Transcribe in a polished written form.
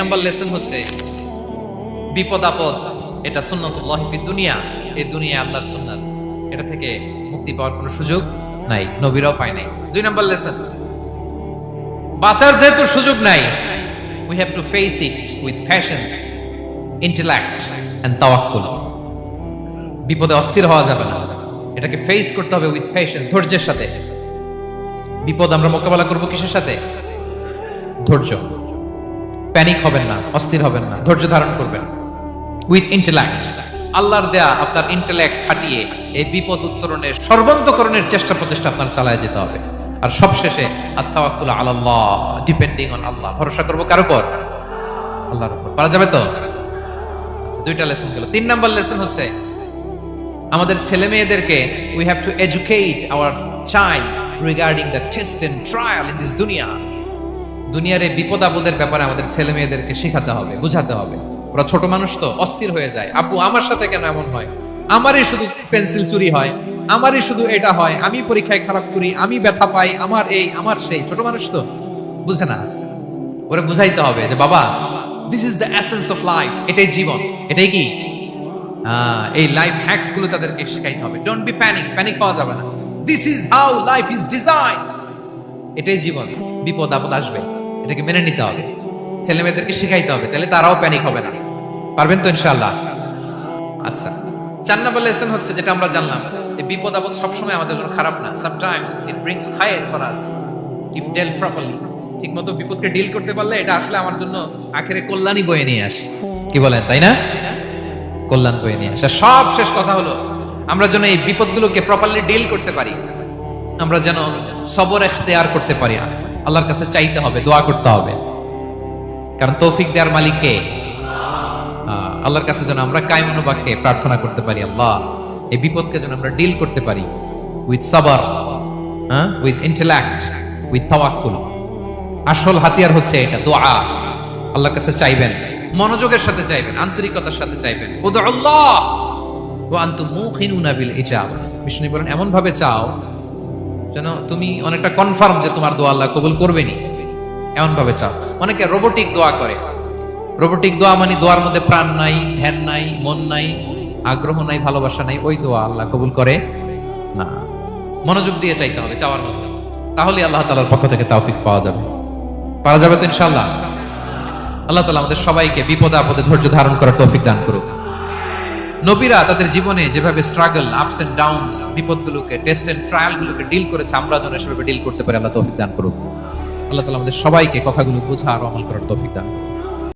Number lesson হচ্ছে বিপদ আপদ এটা সুন্নাতুল্লাহি ফিদ দুনিয়া, এই দুনিয়া আল্লাহর সুন্নাত, এটা থেকে মুক্তি পাওয়ার কোনো সুযোগ নাই, নবীরাও পায় নাই। 2 নাম্বার লেসন, বাঁচার যেহেতু সুযোগ নাই, we have to face it with patience, intellect and tawakkul। বিপদে অস্থির হওয়া যাবে না, এটাকে ফেস করতে হবে উইথ পেশেন্স, ধৈর্যের সাথে। বিপদ আমরা মোকাবেলা করব কিসের সাথে? ধৈর্য। প্যানিক হবেন না, অস্থির হবেন না, ধৈর্য ধারণ করবেন উইথ ইন্টেলেক্ট। আল্লাহর দেয়া আপনার ইন্টেলেক্ট খাটিয়ে এই বিপদ উত্তরণের সর্বান্তকরণের চেষ্টা প্রচেষ্টা আপনার চালায় যেতে হবে। আর সবশেষে আত-তাওয়াক্কুল আলাল্লাহ, ডিপেন্ডিং অন আল্লাহ, ভরসা করব কার উপর? আল্লাহর উপর। পারা যাবে তো? আচ্ছা, 2টা লেসন গেল। 3 নাম্বার লেসন হচ্ছে আমাদের ছেলে মেয়েদেরকে we have to educate our child regarding the test and trial in this দুনিয়া। দুনিয়ার এই বিপদ আপদের ব্যাপারে আমাদের ছেলে মেয়েদেরকে শেখাতে হবে, বুঝাতে হবে। ওরা ছোট মানুষ তো অস্থির হয়ে যায়, আব্বু আমার সাথে কেন এমন হয়, আমারই শুধু পেন্সিল চুরি হয়, আমারই শুধু এটা হয়, আমি পরীক্ষায় খারাপ করি, আমি ব্যথা পাই, আমার এই আমার সেই। ছোট মানুষ তো বুঝে না, ওরা বুঝাইতে হবে যে বাবা, this is the essence of life, এটাই জীবন, এটাই কি এই লাইফ হ্যাকস গুলো তাদেরকে শেখাইতে হবে। ডোন্ট বি প্যানিক হওয়া যাবে না। This is how life is design, এটাই জীবন, বিপদ আপদ আসবে, এটাকে মেনে নিতে হবে, ছেলে মেয়েদেরকে শেখাইতে হবে, তাহলে তারাও প্যানিক হবে না। পারবেন তো ইনশাআল্লাহ? আচ্ছা, 4 নম্বর লেসন হচ্ছে যেটা আমরা জানলাম, এই বিপদ আপদ সবসময় আমাদের জন্য খারাপ না। সামটাইমস ইট ব্রিংস খায়ের for us if dealt properly. ঠিকমতো বিপদকে ডিল করতে পারলে এটা আসলে আমার জন্য আখেরে কল্যাণই বয়ে নিয়ে আসে। কি বলেন, তাই না? কল্যাণ বয়ে নিয়ে আসে। সব শেষ কথা হলো, আমরা যেন এই বিপদগুলোকে প্রপারলি ডিল করতে পারি, আমরা যেন সবর ইখতিয়ার করতে পারি। আল্লাহর কাছে চাইতে হবে, দোয়া করতে হবে, কারণ তৌফিক দেওয়ার মালিক কে? আল্লাহর কাছে যেন আমরা কায়মনো বাক্যে প্রার্থনা করতে পারি, আল্লাহ এই বিপদকে যেন আমরা ডিল করতে পারি উইথ সাবর, উইথ ইন্টেলেক্ট, উইথ তাওয়াক্কুল। আসল হাতিয়ার হচ্ছে এটা, দোয়া। আল্লাহর কাছে চাইবেন, মনোযোগের সাথে চাইবেন, আন্তরিকতার সাথে চাইবেন। উদুল্লাহ ওয়া আনতুম মুকিনুনা বিল ইজাবা। বিষ্ণু বলেন এমন ভাবে চাও যেন তুমি অনেকটা কনফার্ম যে তোমার দোয়া আল্লাহ কবুল করবেনি, এমন ভাবে চাও। অনেকে রোবোটিক দোয়া করে। রোবোটিক দোয়া মানে দোয়ার মধ্যে প্রাণ নাই, ধ্যান নাই, মন নাই, আগ্রহ নাই, ভালোবাসা নাই, ওই দোয়া আল্লাহ কবুল করে না। মনোযোগ দিয়ে চাইতে হবে চাওয়ার মধ্যে, তাহলে আল্লাহ তাআলার পক্ষ থেকে তৌফিক পাওয়া যাবে। পারা যাবে তো ইনশাআল্লাহ? আল্লাহ তাআলা আমাদের সবাইকে বিপদে আপদে ধৈর্য ধারণ করার তৌফিক দান করুক। নবীরা তাদের জীবনে যেভাবে স্ট্রাগল, আপস এন্ড ডাউনস, বিপদগুলোকে, টেস্ট এন্ড ট্রায়াল গুলোকে ডিল করেছে, আমরা যেন সেভাবে ডিল করতে পারি। আল্লাহ তৌফিক দান করুক। আল্লাহ তাআলা আমাদের সবাইকে কথাগুলো বোঝা আর আমল করার তৌফিক দান করুক।